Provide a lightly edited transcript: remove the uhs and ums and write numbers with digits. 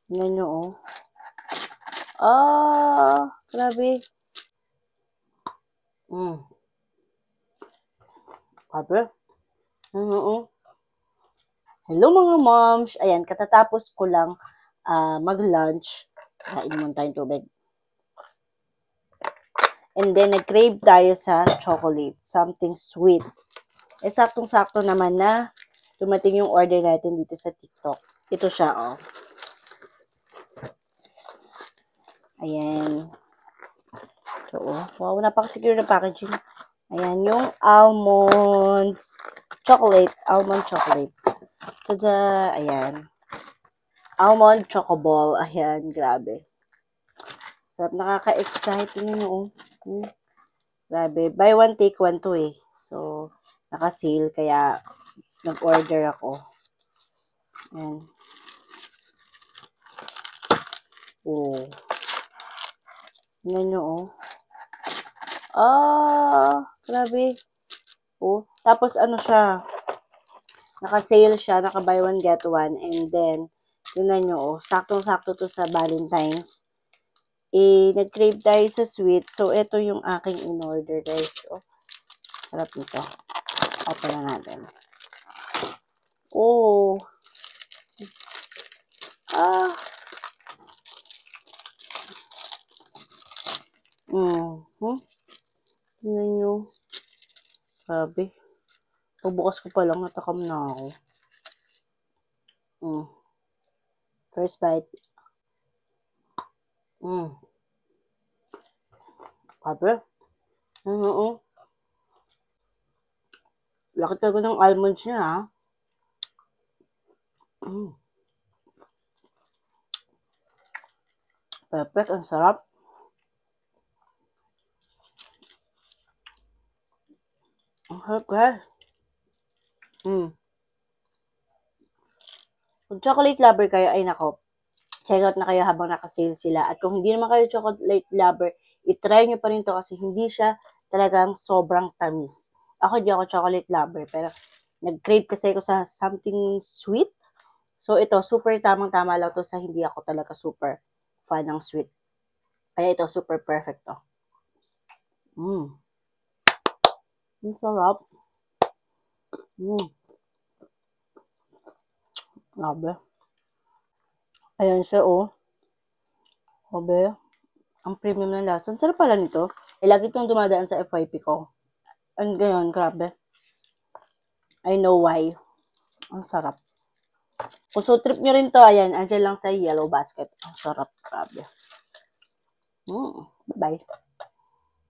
Tingnan nyo, oh. Ah, grabe. Grabe. Oh. Hello mga moms. Ayan, katatapos ko lang mag-lunch. Kain muna tayong tubig. And then, nag-crave tayo sa chocolate. Something sweet. Eh, saktong-sakto naman na dumating yung order natin dito sa TikTok. Ito siya, oh. Ayan. So, oh. Wow, napaka-secure na packaging. Ayan, yung almonds chocolate. Almond chocolate. Tada! Ayan. Almond choco ball. Ayan, grabe. Sarap, nakaka-excite. Tingnan nyo, oh. Grabe. Buy one, take one to eh. So, naka-sale. Kaya, nag-order ako. Ayan. Oh. Tingnan nyo, oh. Ah, grabe. Oh. Tapos, ano siya. Naka-sale siya. Naka-buy one, get one. And then, tingnan nyo, oh. Saktong-sakto to sa Valentine's. Eh, nag-crave tayo sa sweet. So, ito yung aking in-order, guys. Oh, sarap nito. Open na natin. Oh. Ah. Tingnan nyo. Grabe. Pagbukas ko pa lang, natakam na ako. First bite. Grabe. Laki talaga ng almonds niya, ha. Perfect. Ang sarap. Ang sarap, guys. Kung chocolate lover kayo, ay nako, check out na kayo habang nakasale sila. At kung hindi naman kayo chocolate lover, itry nyo pa rin to kasi hindi siya talagang sobrang tamis. Ako, di ako chocolate lover, pero nag-crave kasi ako sa something sweet. So, ito, super tamang-tama lang to sa hindi ako talaga super fan ng sweet. Kaya ito, super perfect to. Ang sarap. Grabe. Ayan siya, oh. Grabe. Ang premium ng lasa. Ang sarap pala nito. Eh, lagi itong dumadaan sa FYP ko. Ang gayon, grabe. I know why. Ang sarap. Kung so trip nyo rin to, ayan, andyan lang sa Yellow Basket. Ang sarap, grabe. Bye-bye.